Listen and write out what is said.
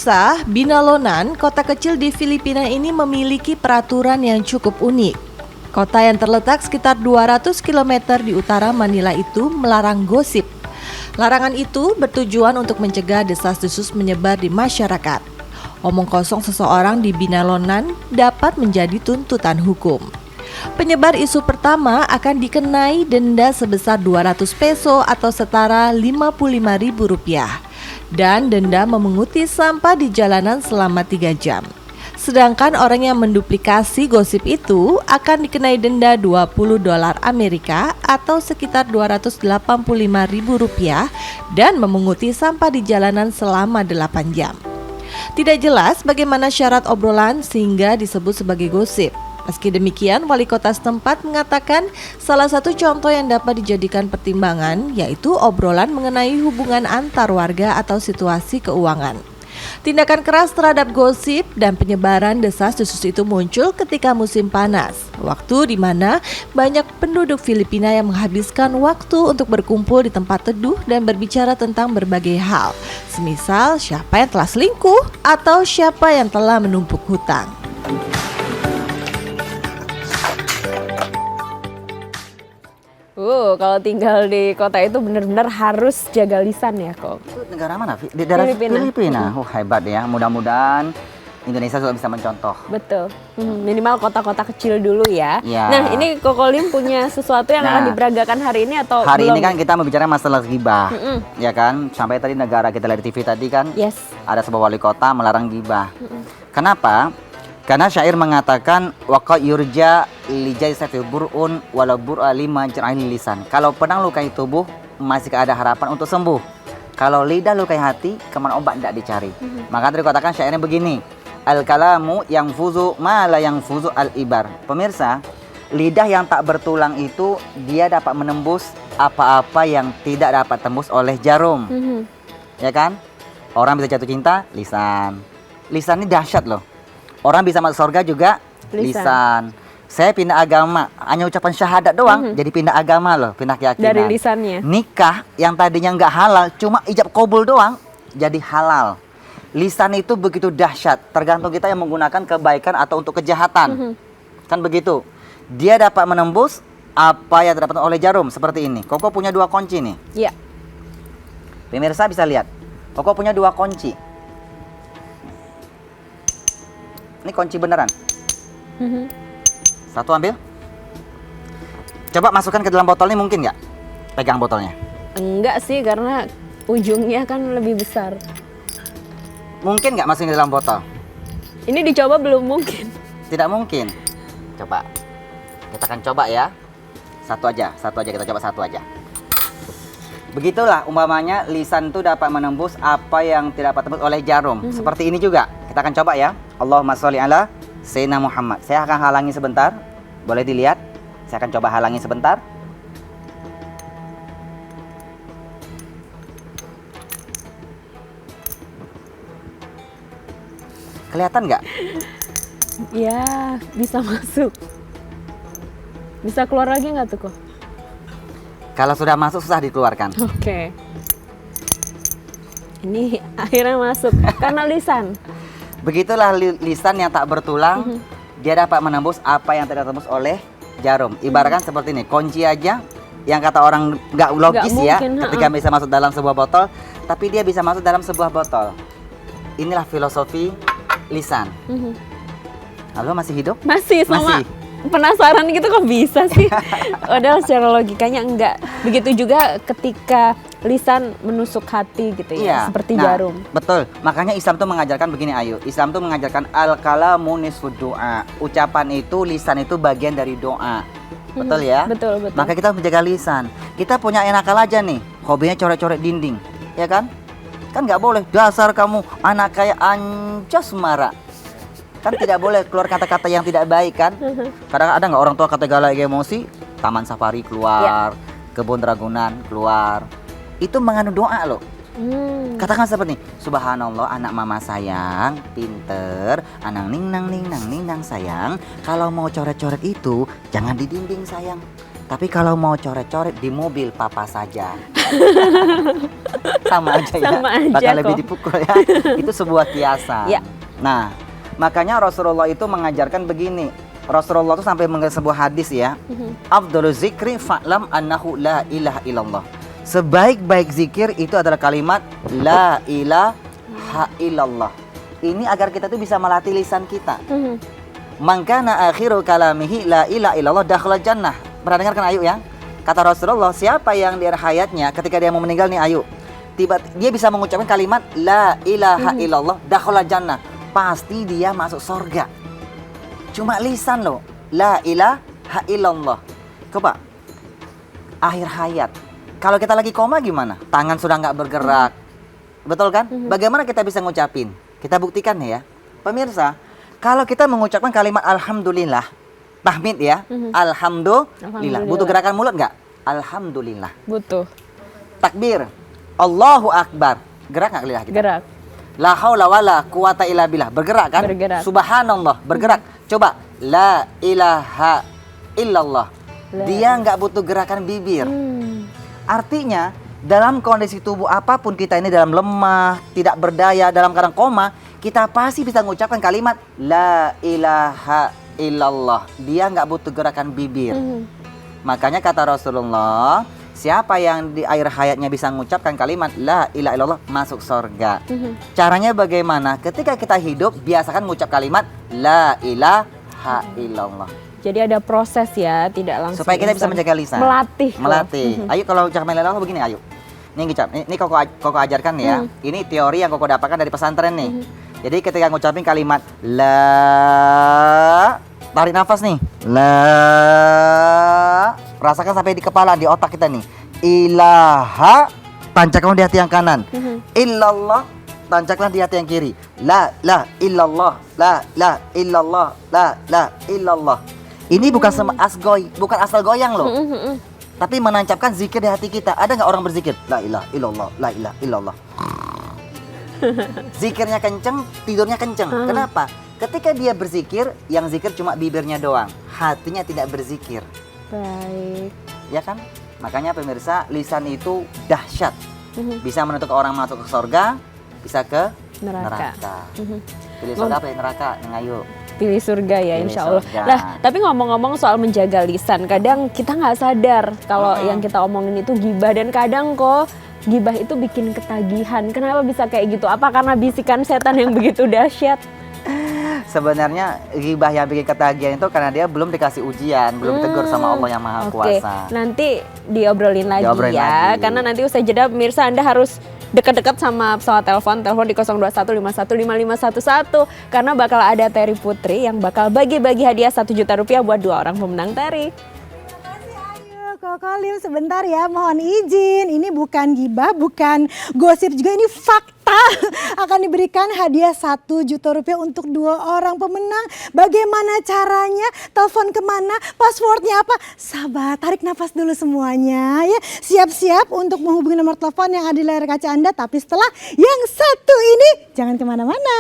Pemirsa, Binalonan, kota kecil di Filipina ini memiliki peraturan yang cukup unik. Kota yang terletak sekitar 200 km di utara Manila itu melarang gosip. Larangan itu bertujuan untuk mencegah desas-desus menyebar di masyarakat. Omong kosong seseorang di Binalonan dapat menjadi tuntutan hukum. Penyebar isu pertama akan dikenai denda sebesar 200 peso atau setara Rp55.000 dan denda memunguti sampah di jalanan selama 3 jam. Sedangkan orang yang menduplikasi gosip itu akan dikenai denda $20 Amerika atau sekitar Rp285.000 dan memunguti sampah di jalanan selama 8 jam. Tidak jelas bagaimana syarat obrolan sehingga disebut sebagai gosip. Meski demikian, wali kota setempat mengatakan salah satu contoh yang dapat dijadikan pertimbangan yaitu obrolan mengenai hubungan antar warga atau situasi keuangan. Tindakan keras terhadap gosip dan penyebaran desas-desus itu muncul ketika musim panas, waktu di mana banyak penduduk Filipina yang menghabiskan waktu untuk berkumpul di tempat teduh dan berbicara tentang berbagai hal, semisal siapa yang telah selingkuh atau siapa yang telah menumpuk hutang. Kalau tinggal di kota itu benar-benar harus jaga lisan ya kok. Itu negara mana? Di daerah Filipina. Hebat ya. Mudah-mudahan Indonesia juga bisa mencontoh. Betul. Minimal kota-kota kecil dulu ya. Ya. Nah, ini Koko Lim punya sesuatu yang akan diberagakan hari ini atau hari belum? ini kan kita membicarakan masalah gibah. Ya kan? Sampai tadi negara kita lihat di TV tadi kan. Yes. Ada sebuah wali kota melarang gibah. Kenapa? Karena syair mengatakan waqa yurja lijai safi bur'un wala bur'a lima jar'ain lisan. Kalau pedang lukai tubuh masih ada harapan untuk sembuh. Kalau lidah lukai hati, kemana obat tidak dicari. Maka tadi dikatakan syairnya begini. Al kalamu yang fuzu ma la yang fuzu al ibar. Pemirsa, lidah yang tak bertulang itu dia dapat menembus apa-apa yang tidak dapat tembus oleh jarum. Ya kan? Orang bisa jatuh cinta, lisan. Lisan ini dahsyat loh. Orang bisa masuk surga juga lisan. Saya pindah agama, hanya ucapan syahadat doang, jadi pindah agama loh, pindah keyakinan. Dari lisannya. Nikah yang tadinya nggak halal, cuma ijab kabul doang, jadi halal. Lisan itu begitu dahsyat, tergantung kita yang menggunakan kebaikan atau untuk kejahatan. Kan begitu. Dia dapat menembus apa yang terdapat oleh jarum, seperti ini. Koko punya 2 kunci nih. Iya. Pemirsa bisa lihat, Koko punya 2 kunci. Ini kunci beneran. Satu ambil. Coba masukkan ke dalam botol ini, mungkin nggak? Pegang botolnya. Enggak sih, karena ujungnya kan lebih besar. Mungkin nggak masukin ke dalam botol? Ini dicoba belum mungkin. Tidak mungkin. Coba. Kita akan coba ya. Satu aja kita coba satu aja. Begitulah umpamanya lisan itu dapat menembus apa yang tidak dapat tembus oleh jarum. Seperti ini juga. Kita akan coba ya. Allahumma sholli ala Sayyidina Muhammad. Saya akan halangi sebentar. Boleh dilihat? Saya akan coba halangi sebentar. Kelihatan nggak? Ya, bisa masuk. Bisa keluar lagi nggak tuh kok? Kalau sudah masuk susah dikeluarkan. Oke. Ini akhirnya masuk karena lisan. Begitulah lisan yang tak bertulang, dia dapat menembus apa yang tidak tembus oleh jarum. Ibaratkan seperti ini, kunci aja yang kata orang nggak logis ya, ketika bisa masuk dalam sebuah botol, tapi dia bisa masuk dalam sebuah botol. Inilah filosofi lisan. Halo, masih hidup? Masih, sama penasaran gitu kok bisa sih. Padahal secara logikanya enggak. Begitu juga ketika lisan menusuk hati gitu ya, seperti jarum. Betul. Makanya Islam tuh mengajarkan begini, Ayu. Islam tuh mengajarkan al-kalamu nisfud doa. Ucapan itu, lisan itu bagian dari doa. Betul ya? Betul. Maka kita harus menjaga lisan. Kita punya enak aja nih, hobinya coret-coret dinding, ya kan? Kan nggak boleh. Dasar kamu anak kayak ancas marah. Kan tidak boleh keluar kata-kata yang tidak baik kan. Kadang ada nggak orang tua kata galak emosi, taman safari keluar, kebun ragunan keluar, itu mengandung doa loh. Katakan seperti ini, subhanallah anak mama sayang, pinter, anak ningnang sayang. Kalau mau coret-coret itu jangan di dinding sayang, Tapi kalau mau coret-coret di mobil papa saja. Sama aja ya. Sama aja Bakal kok. lebih dipukul ya. Itu sebuah kiasan. Ya. Nah, makanya Rasulullah itu mengajarkan begini. Rasulullah itu sampai mengenai sebuah hadis ya. Afdhalu zikri fa'lam annahu la ilaha illallah. Sebaik-baik zikir itu adalah kalimat la ilaha illallah. Ini agar kita tuh bisa melatih lisan kita. Man kana akhiru kalamihi la ilaha illallah dakhala jannah. Pernah dengar kan Ayu ya? Kata Rasulullah, siapa yang di akhir hayatnya ketika dia mau meninggal nih Ayu, dia bisa mengucapkan kalimat la ilaha illallah dakhala jannah, pasti dia masuk surga. Cuma lisan loh, la ilaha illallah. Coba akhir hayat. Kalau kita lagi koma gimana? Tangan sudah nggak bergerak. Betul kan? Bagaimana kita bisa ngucapin? Kita buktikan ya. Pemirsa, kalau kita mengucapkan kalimat alhamdulillah, tahmid ya. Alhamdulillah. Butuh gerakan mulut nggak? Alhamdulillah. Butuh. Takbir. Allahu akbar. Gerak nggak lidah kita? Gerak. La haula wala quwata illa billah. Bergerak kan? Bergerak. Subhanallah. Bergerak. Coba. La ilaha illallah. Dia nggak butuh gerakan bibir. Artinya dalam kondisi tubuh apapun kita ini, dalam lemah, tidak berdaya, dalam keadaan koma, kita pasti bisa mengucapkan kalimat la ilaha illallah. Dia nggak butuh gerakan bibir. Makanya kata Rasulullah, siapa yang di akhir hayatnya bisa mengucapkan kalimat la ilaha illallah masuk surga. Caranya bagaimana? Ketika kita hidup, biasakan mengucap kalimat la ilaha illallah. Jadi ada proses ya, tidak langsung. Supaya kita bisa menjaga lisan. Melatih. Ayo kalau ucap la ilaha illallah begini, ayo. Ini ngicap, ini koko ajarkan ya. Ini teori yang koko dapatkan dari pesantren nih. Jadi ketika ngucapin kalimat la, tarik nafas nih. La, rasakan sampai di kepala, di otak kita nih. Ilaha, tancapkan di hati yang kanan. Illallah, tancapkan di hati yang kiri. La illallah, la illallah, la illallah. Ini bukan asgoy, bukan asal goyang loh. Tapi menancapkan zikir di hati kita. Ada nggak orang berzikir? La ilaha illallah, la ilaha illallah. Zikirnya kenceng, tidurnya kenceng. Kenapa? Ketika dia berzikir, yang zikir cuma bibirnya doang, hatinya tidak berzikir. Baik. Ya kan? Makanya pemirsa, lisan itu dahsyat. Bisa menentukan orang masuk ke surga, bisa ke neraka. Pilih surga apa ya neraka? Ayo. Pilih surga ya, Pilih insya Allah. surga. Nah, tapi ngomong-ngomong soal menjaga lisan, kadang kita nggak sadar kalau yang kita omongin itu gibah, dan kadang kok gibah itu bikin ketagihan. Kenapa bisa kayak gitu? Apa karena bisikan setan yang begitu dahsyat? Sebenarnya ghibah yang bikin ketagihan itu karena dia belum dikasih ujian, belum ditegur sama Allah yang Maha Kuasa. Nanti diobrolin lagi Diobrolin ya. lagi. Karena nanti usai jeda pemirsa, Anda harus dekat-dekat sama pesawat telepon di 0215155511 karena bakal ada Terry Putri yang bakal bagi-bagi hadiah 1 juta rupiah buat 2 orang pemenang Terry. Koko Lim sebentar ya, mohon izin. Ini bukan gibah, bukan gosip juga, ini fakta. Akan diberikan hadiah 1 juta rupiah untuk 2 orang pemenang. Bagaimana caranya? Telepon kemana? Passwordnya apa? Sabar, tarik nafas dulu semuanya ya. Siap-siap untuk menghubungi nomor telepon yang ada di layar kaca Anda. Tapi setelah yang satu ini, jangan kemana-mana.